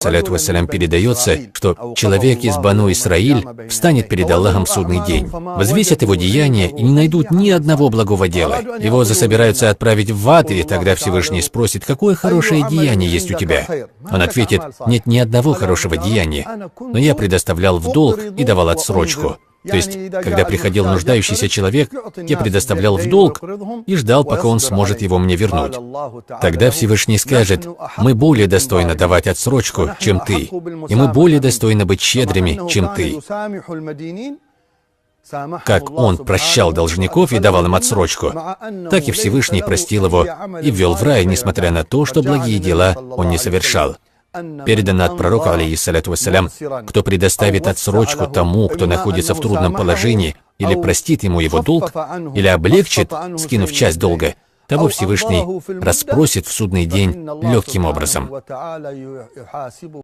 салляту вассалям, передается, что человек из Бану Исраиль встанет перед Аллахом в судный день, возвесят его деяния и не найдут ни одного благого дела. Его засобираются отправить в ад, и тогда Всевышний спросит: какое хорошее деяние есть у тебя? Он ответит: нет ни одного хорошего деяния, но я предоставлял в долг и давал отсрочку. То есть, когда приходил нуждающийся человек, я предоставлял в долг и ждал, пока он сможет его мне вернуть. Тогда Всевышний скажет: мы более достойны давать отсрочку, чем ты, и мы более достойны быть щедрыми, чем ты. Как он прощал должников и давал им отсрочку, так и Всевышний простил его и ввел в рай, несмотря на то, что благие дела он не совершал. Передано от пророка, алейхиссаляту вассалям: кто предоставит отсрочку тому, кто находится в трудном положении, или простит ему его долг, или облегчит, скинув часть долга, того Всевышний расспросит в судный день легким образом.